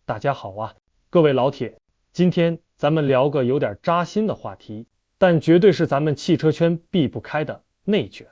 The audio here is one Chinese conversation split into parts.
大家好啊，各位老铁，今天咱们聊个有点扎心的话题，但绝对是咱们汽车圈避不开的内卷。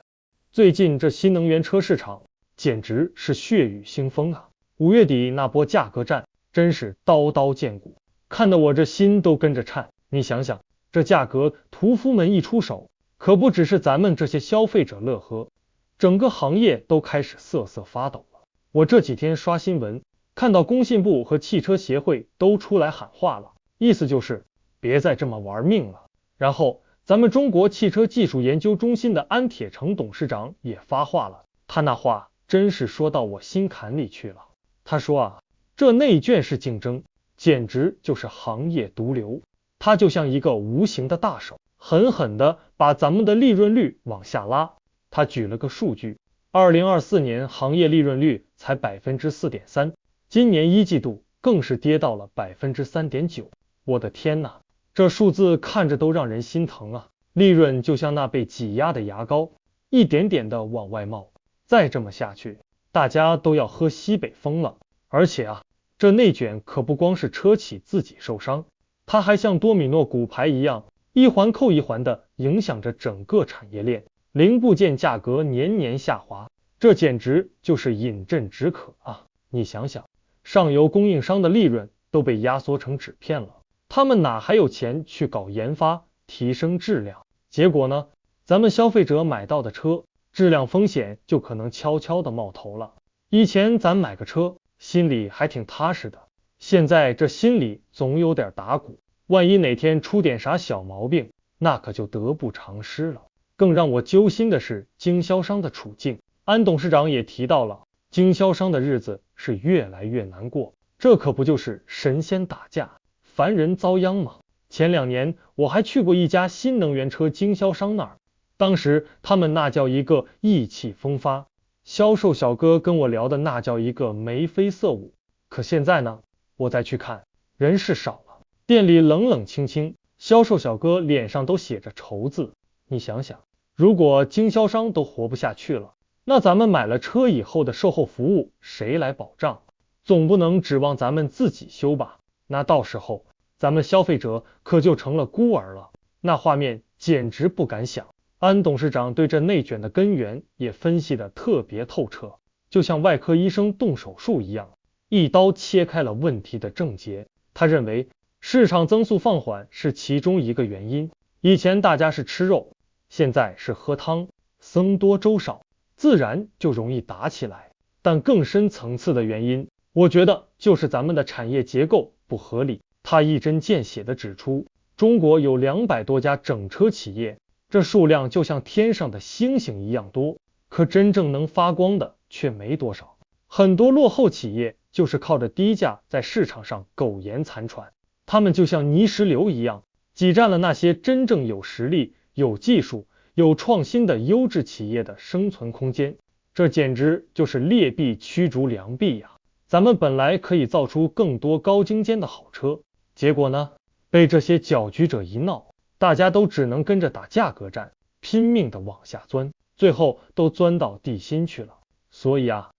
最近这新能源车市场简直是血雨腥风啊！5月底那波价格战真是刀刀见骨，看得我这心都跟着颤。你想想，这价格屠夫们一出手，可不只是咱们这些消费者乐呵，整个行业都开始瑟瑟发抖了。我这几天刷新闻，看到工信部和汽车协会都出来喊话了，意思就是别再这么玩命了。然后咱们中国汽车技术研究中心的安铁成董事长也发话了，他那话真是说到我心坎里去了。他说啊，这内卷式竞争简直就是行业毒瘤，它就像一个无形的大手，狠狠地把咱们的利润率往下拉。他举了个数据，2024年行业利润率才 4.3%， 今年一季度更是跌到了 3.9%。 我的天哪，这数字看着都让人心疼啊！利润就像那被挤压的牙膏，一点点的往外冒。再这么下去，大家都要喝西北风了。而且啊，这内卷可不光是车企自己受伤，它还像多米诺骨牌一样，一环扣一环的影响着整个产业链，零部件价格年年下滑，这简直就是饮鸩止渴啊！你想想，上游供应商的利润都被压缩成纸片了，他们哪还有钱去搞研发，提升质量？结果呢，咱们消费者买到的车，质量风险就可能悄悄的冒头了。以前咱买个车，心里还挺踏实的，现在这心里总有点打鼓，万一哪天出点啥小毛病，那可就得不偿失了。更让我揪心的是经销商的处境，安董事长也提到了，经销商的日子是越来越难过，这可不就是神仙打架，凡人遭殃吗？前2年我还去过一家新能源车经销商那儿，当时他们那叫一个意气风发，销售小哥跟我聊的那叫一个眉飞色舞。可现在呢，我再去看，人是少了，店里冷冷清清，销售小哥脸上都写着愁字。你想想，如果经销商都活不下去了，那咱们买了车以后的售后服务谁来保障？总不能指望咱们自己修吧？那到时候咱们消费者可就成了孤儿了，那画面简直不敢想。安董事长对这内卷的根源也分析得特别透彻，就像外科医生动手术一样，一刀切开了问题的症结。他认为市场增速放缓是其中一个原因，以前大家是吃肉，现在是喝汤，僧多粥少，自然就容易打起来。但更深层次的原因，我觉得就是咱们的产业结构不合理。他一针见血地指出，中国有200多家整车企业，这数量就像天上的星星一样多，可真正能发光的却没多少。很多落后企业就是靠着低价在市场上苟延残喘，他们就像泥石流一样，挤占了那些真正有实力、有技术、有创新的优质企业的生存空间。这简直就是劣币驱逐良币呀！咱们本来可以造出更多高精尖的好车，结果呢，被这些搅局者一闹，大家都只能跟着打价格战，拼命的往下钻，最后都钻到地心去了。所以啊，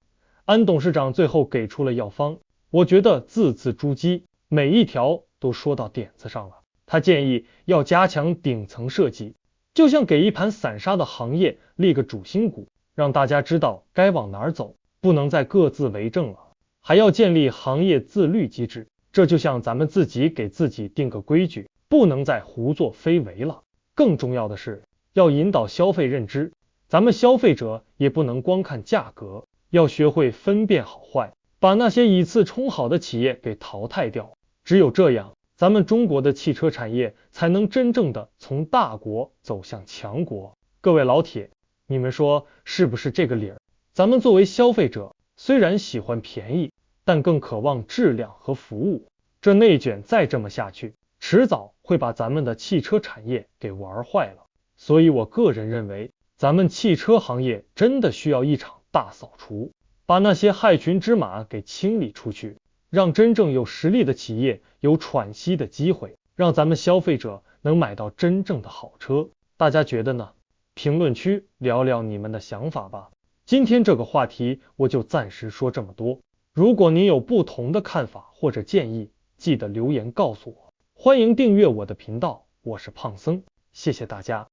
安董事长最后给出了药方，我觉得字字珠玑，每一条都说到点子上了。他建议要加强顶层设计，就像给一盘散沙的行业立个主心骨，让大家知道该往哪儿走，不能再各自为政了。还要建立行业自律机制，这就像咱们自己给自己定个规矩，不能再胡作非为了。更重要的是，要引导消费认知，咱们消费者也不能光看价格，要学会分辨好坏，把那些以次充好的企业给淘汰掉。只有这样，咱们中国的汽车产业才能真正的从大国走向强国。各位老铁，你们说是不是这个理儿？咱们作为消费者，虽然喜欢便宜，但更渴望质量和服务。这内卷再这么下去，迟早会把咱们的汽车产业给玩坏了。所以我个人认为，咱们汽车行业真的需要一场大扫除，把那些害群之马给清理出去，让真正有实力的企业有喘息的机会，让咱们消费者能买到真正的好车。大家觉得呢？评论区聊聊你们的想法吧。今天这个话题我就暂时说这么多。如果您有不同的看法或者建议，记得留言告诉我。欢迎订阅我的频道，我是胖僧，谢谢大家。